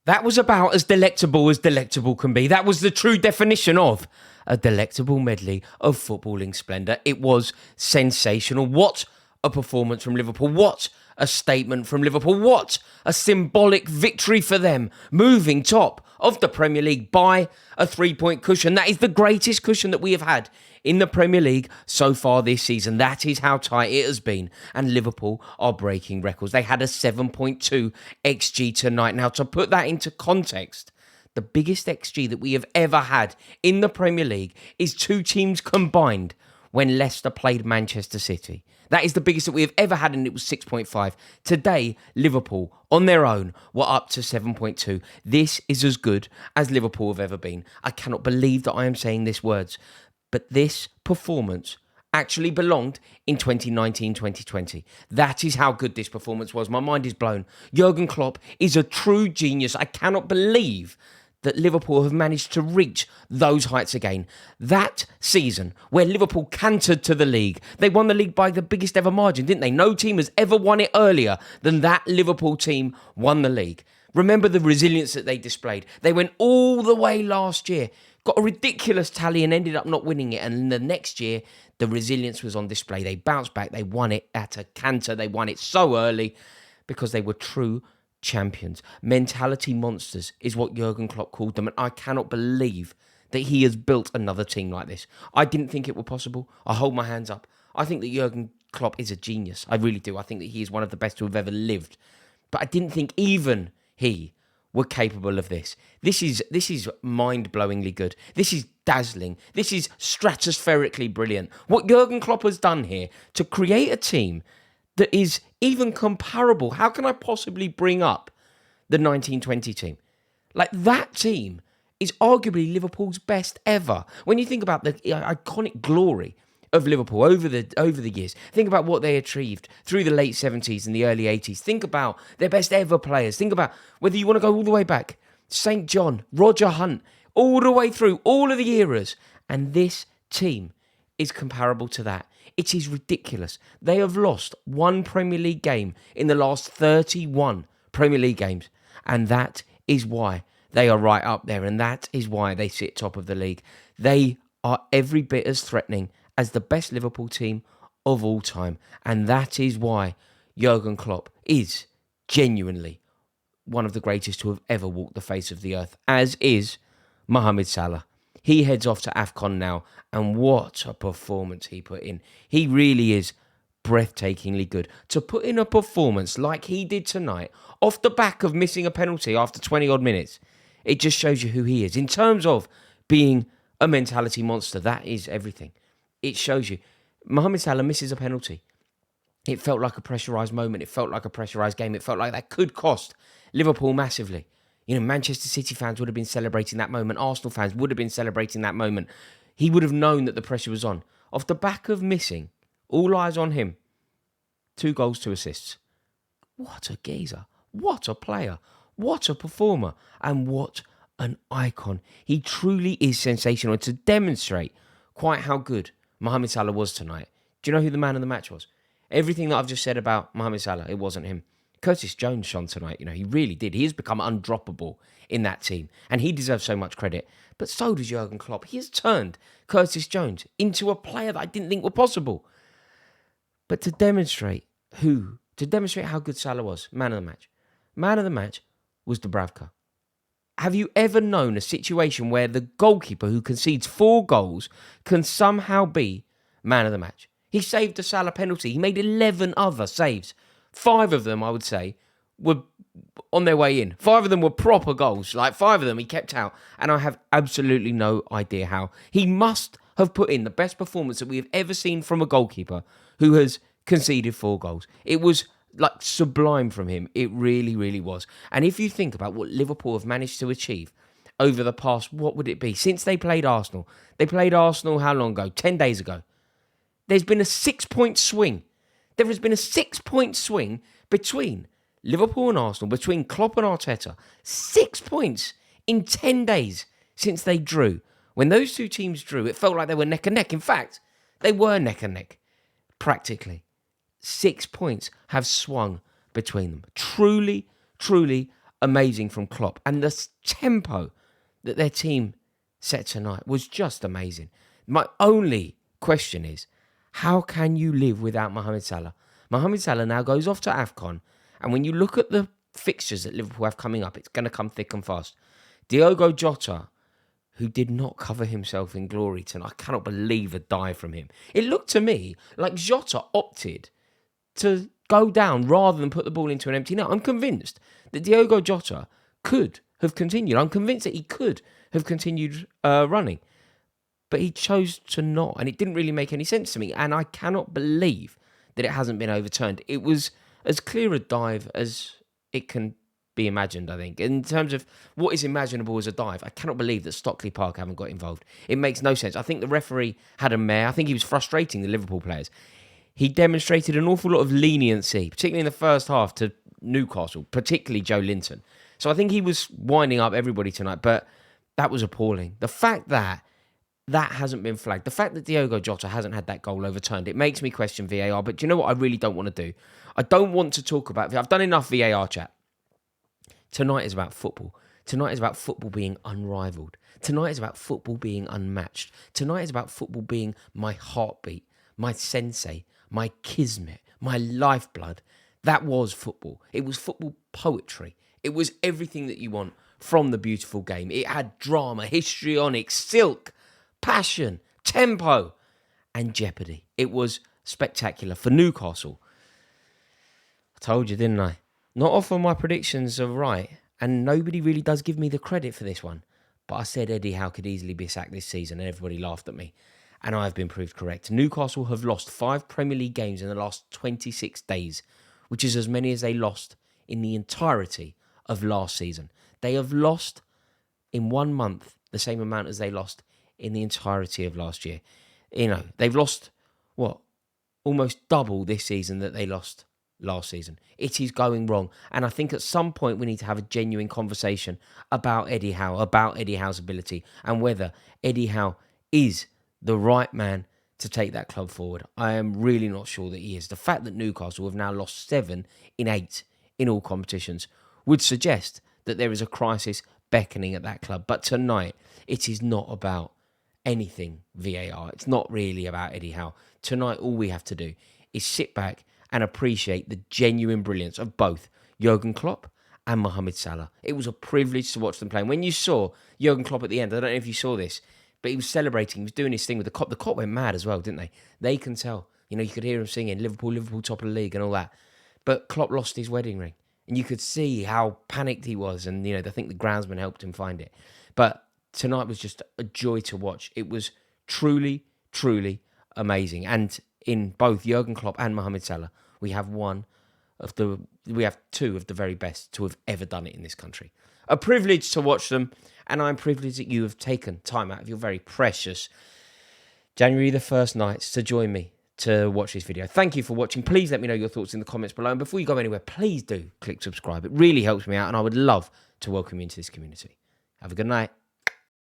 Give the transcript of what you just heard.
That was about as delectable can be. That was the true definition of a delectable medley of footballing splendour. It was sensational. What a performance from Liverpool. What a statement from Liverpool. What a symbolic victory for them. Moving top of the Premier League by a 3-point cushion. That is the greatest cushion that we have had in the Premier League so far this season. That is how tight it has been. And Liverpool are breaking records. They had a 7.2 XG tonight. Now, to put that into context, the biggest XG that we have ever had in the Premier League is two teams combined when Leicester played Manchester City. That is the biggest that we have ever had, and it was 6.5. Today, Liverpool, on their own, were up to 7.2. This is as good as Liverpool have ever been. I cannot believe that I am saying these words, but this performance actually belonged in 2019-2020. That is how good this performance was. My mind is blown. Jurgen Klopp is a true genius. I cannot believe that Liverpool have managed to reach those heights again. That season where Liverpool cantered to the league, they won the league by the biggest ever margin, didn't they? No team has ever won it earlier than that Liverpool team won the league. Remember the resilience that they displayed. They went all the way last year, got a ridiculous tally and ended up not winning it. And the next year, the resilience was on display. They bounced back. They won it at a canter. They won it so early because they were true champions. Mentality monsters is what Jurgen Klopp called them. And I cannot believe that he has built another team like this. I didn't think it was possible. I hold my hands up. I think that Jurgen Klopp is a genius. I really do. I think that he is one of the best to have ever lived. But I didn't think even he were capable of this. This is mind-blowingly good. This is dazzling. This is stratospherically brilliant. What Jurgen Klopp has done here to create a team that is even comparable. How can I possibly bring up the 1920 team? Like, that team is arguably Liverpool's best ever. When you think about the iconic glory of Liverpool over the years, think about what they achieved through the late 70s and the early 80s. Think about their best ever players. Think about whether you want to go all the way back, St. John, Roger Hunt, all the way through all of the eras. And this team is comparable to that. It is ridiculous. They have lost one Premier League game in the last 31 Premier League games. And that is why they are right up there. And that is why they sit top of the league. They are every bit as threatening as the best Liverpool team of all time. And that is why Jurgen Klopp is genuinely one of the greatest to have ever walked the face of the earth, as is Mohamed Salah. He heads off to AFCON now, and what a performance he put in. He really is breathtakingly good. To put in a performance like he did tonight, off the back of missing a penalty after 20-odd minutes, it just shows you who he is. In terms of being a mentality monster, that is everything. It shows you. Mohamed Salah misses a penalty. It felt like a pressurised moment. It felt like a pressurised game. It felt like that could cost Liverpool massively. You know, Manchester City fans would have been celebrating that moment. Arsenal fans would have been celebrating that moment. He would have known that the pressure was on. Off the back of missing, all eyes on him. 2 goals, 2 assists. What a geezer. What a player. What a performer. And what an icon. He truly is sensational. And to demonstrate quite how good Mohamed Salah was tonight, do you know who the man of the match was? Everything that I've just said about Mohamed Salah, it wasn't him. Curtis Jones shone tonight. You know, he really did. He has become undroppable in that team, and he deserves so much credit. But so does Jurgen Klopp. He has turned Curtis Jones into a player that I didn't think were possible. But to demonstrate how good Salah was, man of the match. Man of the match was Dubravka. Have you ever known a situation where the goalkeeper who concedes 4 goals can somehow be man of the match? He saved a Salah penalty. He made 11 other saves. 5 of them, I would say, were on their way in. 5 of them were proper goals. Like, 5 of them he kept out. And I have absolutely no idea how. He must have put in the best performance that we have ever seen from a goalkeeper who has conceded 4 goals. It was like sublime from him. It really, really was. And if you think about what Liverpool have managed to achieve over the past, what would it be? Since they played Arsenal. They played Arsenal how long ago? 10 days ago. There's been a 6-point swing. There has been a 6-point swing between Liverpool and Arsenal, between Klopp and Arteta. 6 points in 10 days since they drew. When those two teams drew, it felt like they were neck and neck. In fact, they were neck and neck, practically. 6 points have swung between them. Truly, truly amazing from Klopp. And the tempo that their team set tonight was just amazing. My only question is, how can you live without Mohamed Salah? Mohamed Salah now goes off to AFCON, and when you look at the fixtures that Liverpool have coming up, it's going to come thick and fast. Diogo Jota, who did not cover himself in glory tonight. I cannot believe a dive from him. It looked to me like Jota opted to go down rather than put the ball into an empty net. I'm convinced that Diogo Jota could have continued. I'm convinced that he could have continued running. But he chose to not, and it didn't really make any sense to me. And I cannot believe that it hasn't been overturned. It was as clear a dive as it can be imagined, I think. In terms of what is imaginable as a dive, I cannot believe that Stockley Park haven't got involved. It makes no sense. I think the referee had a mare. I think he was frustrating the Liverpool players. He demonstrated an awful lot of leniency, particularly in the first half, to Newcastle, particularly Joe Linton. So I think he was winding up everybody tonight, but that was appalling. The fact that hasn't been flagged, the fact that Diogo Jota hasn't had that goal overturned, it makes me question VAR. But do you know what I really don't want to do? I don't want to talk about... I've done enough VAR chat. Tonight is about football. Tonight is about football being unrivaled. Tonight is about football being unmatched. Tonight is about football being my heartbeat, my sensei, my kismet, my lifeblood. That was football. It was football poetry. It was everything that you want from the beautiful game. It had drama, histrionics, silk, passion, tempo, and jeopardy. It was spectacular for Newcastle. I told you, didn't I? Not often my predictions are right, and nobody really does give me the credit for this one. But I said Eddie Howe could easily be sacked this season, and everybody laughed at me. And I've been proved correct. Newcastle have lost 5 Premier League games in the last 26 days, which is as many as they lost in the entirety of last season. They have lost in 1 month the same amount as they lost in the entirety of last year. You know, they've lost, almost double this season that they lost last season. It is going wrong. And I think at some point we need to have a genuine conversation about Eddie Howe, about Eddie Howe's ability, and whether Eddie Howe is the right man to take that club forward. I am really not sure that he is. The fact that Newcastle have now lost 7 in 8 in all competitions would suggest that there is a crisis beckoning at that club. But tonight, it is not about anything VAR. It's not really about Eddie Howe. Tonight, all we have to do is sit back and appreciate the genuine brilliance of both Jurgen Klopp and Mohamed Salah. It was a privilege to watch them play. And when you saw Jurgen Klopp at the end, I don't know if you saw this, but he was celebrating. He was doing his thing with the Kop. The Kop went mad as well, didn't they? They can tell. You know, you could hear him singing, Liverpool, Liverpool, top of the league and all that. But Klopp lost his wedding ring. And you could see how panicked he was. And, you know, I think the groundsman helped him find it. But tonight was just a joy to watch. It was truly, truly amazing. And in both Jurgen Klopp and Mohamed Salah, we have two of the very best to have ever done it in this country. A privilege to watch them, and I'm privileged that you have taken time out of your very precious January the 1st nights to join me to watch this video. Thank you for watching. Please let me know your thoughts in the comments below. And before you go anywhere, please do click subscribe. It really helps me out, and I would love to welcome you into this community. Have a good night.